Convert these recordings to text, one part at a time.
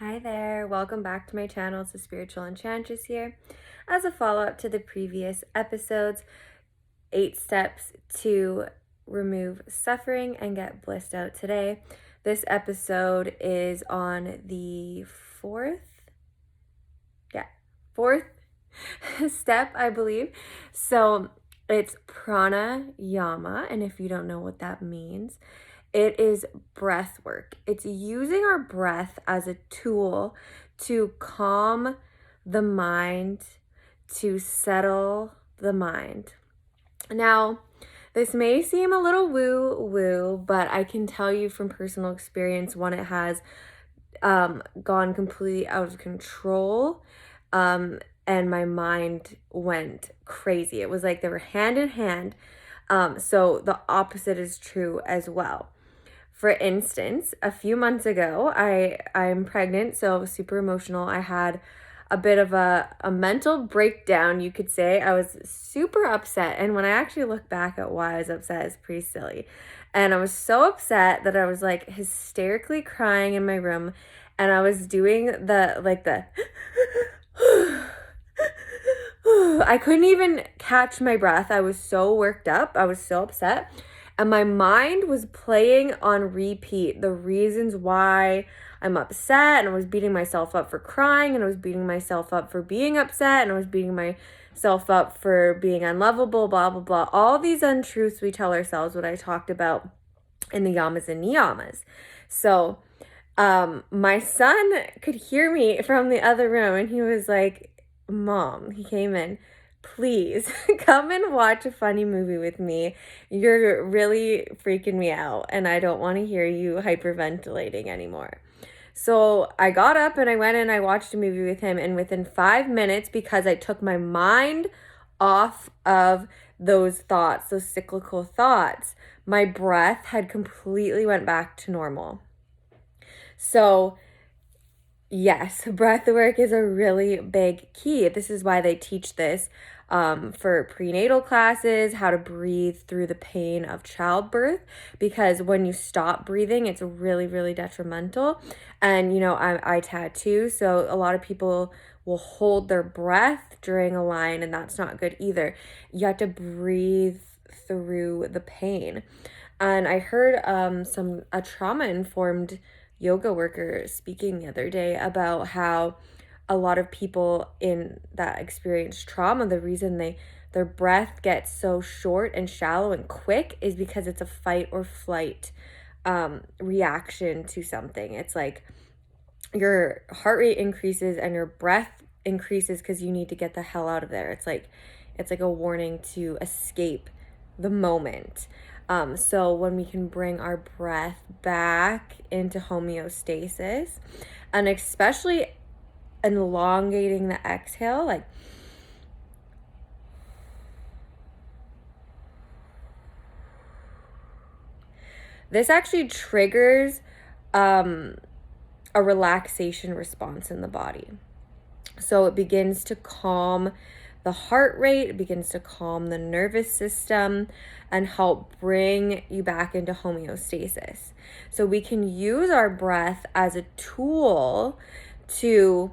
Hi there, welcome back to my channel. It's the Spiritual Enchantress here. As a follow-up to the previous episodes, 8 steps to remove suffering and get blissed out today. This episode is on the fourth step, I believe. So it's pranayama, and if you don't know what that means, it is breath work. It's using our breath as a tool to calm the mind, to settle the mind. Now, this may seem a little woo-woo, but I can tell you from personal experience when it has gone completely out of control, and my mind went crazy. It was like they were hand in hand. So the opposite is true as well. For instance, a few months ago, I'm pregnant, so super emotional. I had a bit of a mental breakdown, you could say. I was super upset, and when I actually look back at why I was upset, it's pretty silly. And I was so upset that I was like hysterically crying in my room, and I was doing the I couldn't even catch my breath. I was so worked up. I was so upset. And my mind was playing on repeat the reasons why I'm upset. And I was beating myself up for crying. And I was beating myself up for being upset. And I was beating myself up for being unlovable, blah, blah, blah. All these untruths we tell ourselves, what I talked about in the yamas and niyamas. So my son could hear me from the other room. And he was like, Mom, he came in, please come and watch a funny movie with me. You're really freaking me out, and I don't want to hear you hyperventilating anymore. So I got up and I went and I watched a movie with him, and within 5 minutes, because I took my mind off of those thoughts, those cyclical thoughts, my breath had completely went back to normal. So yes, breath work is a really big key. This is why they teach this for prenatal classes, how to breathe through the pain of childbirth, because when you stop breathing, it's really, really detrimental. And, I tattoo, so a lot of people will hold their breath during a line, and that's not good either. You have to breathe through the pain. And I heard a trauma-informed yoga worker speaking the other day about how a lot of people in that experience trauma, the reason their breath gets so short and shallow and quick is because it's a fight or flight reaction to something. It's like your heart rate increases and your breath increases because you need to get the hell out of there. It's like a warning to escape the moment. So when we can bring our breath back into homeostasis, and especially elongating the exhale, like this actually triggers a relaxation response in the body. So it begins to calm the heart rate, it begins to calm the nervous system and help bring you back into homeostasis. So we can use our breath as a tool to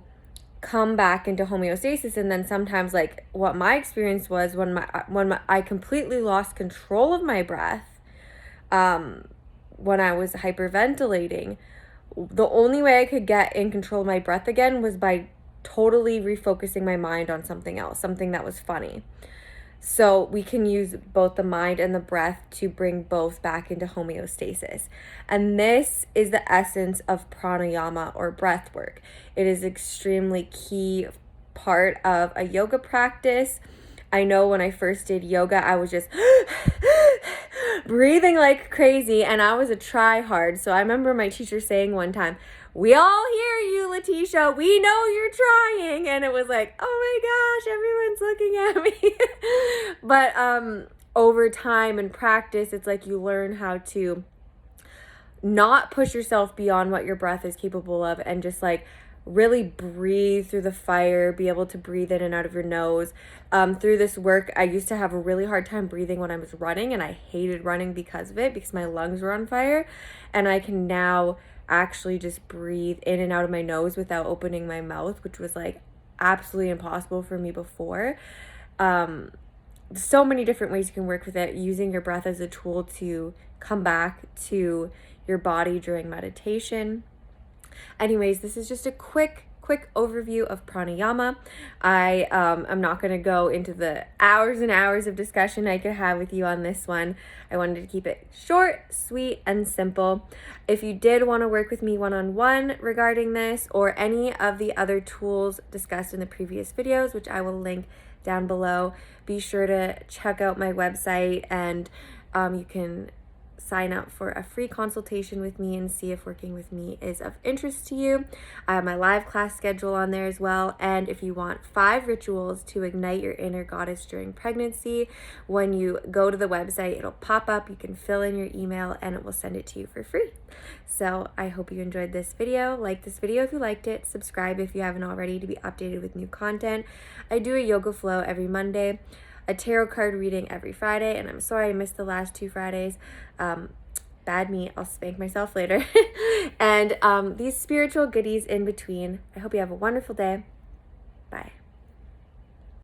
come back into homeostasis. And then sometimes, like what my experience was when I completely lost control of my breath, when I was hyperventilating, the only way I could get in control of my breath again was by totally refocusing my mind on something else, something that was funny. So we can use both the mind and the breath to bring both back into homeostasis. And this is the essence of pranayama or breath work. It is extremely key part of a yoga practice. I know when I first did yoga, I was just breathing like crazy, and I was a try-hard. So I remember my teacher saying one time, "We all hear you, Letitia. We know you're trying." And it was like, oh my gosh, everyone's looking at me. But over time and practice, it's like you learn how to not push yourself beyond what your breath is capable of, and just like really breathe through the fire, be able to breathe in and out of your nose. Through this work, I used to have a really hard time breathing when I was running, and I hated running because of it, because my lungs were on fire. And I can now actually just breathe in and out of my nose without opening my mouth, which was like absolutely impossible for me before. So many different ways you can work with it, using your breath as a tool to come back to your body during meditation. Anyways, this is just a quick overview of pranayama. I'm not going to go into the hours and hours of discussion I could have with you on this one. I wanted to keep it short, sweet, and simple. If you did want to work with me one-on-one regarding this or any of the other tools discussed in the previous videos, which I will link down below, be sure to check out my website, and you can sign up for a free consultation with me and see if working with me is of interest to you. I have my live class schedule on there as well. And if you want 5 rituals to ignite your inner goddess during pregnancy, when you go to the website, it'll pop up. You can fill in your email and it will send it to you for free. So I hope you enjoyed this video. Like this video if you liked it. Subscribe if you haven't already to be updated with new content. I do a yoga flow every Monday, a tarot card reading every Friday, and I'm sorry I missed the last 2 Fridays. Bad me, I'll spank myself later. And these spiritual goodies in between. I hope you have a wonderful day. Bye.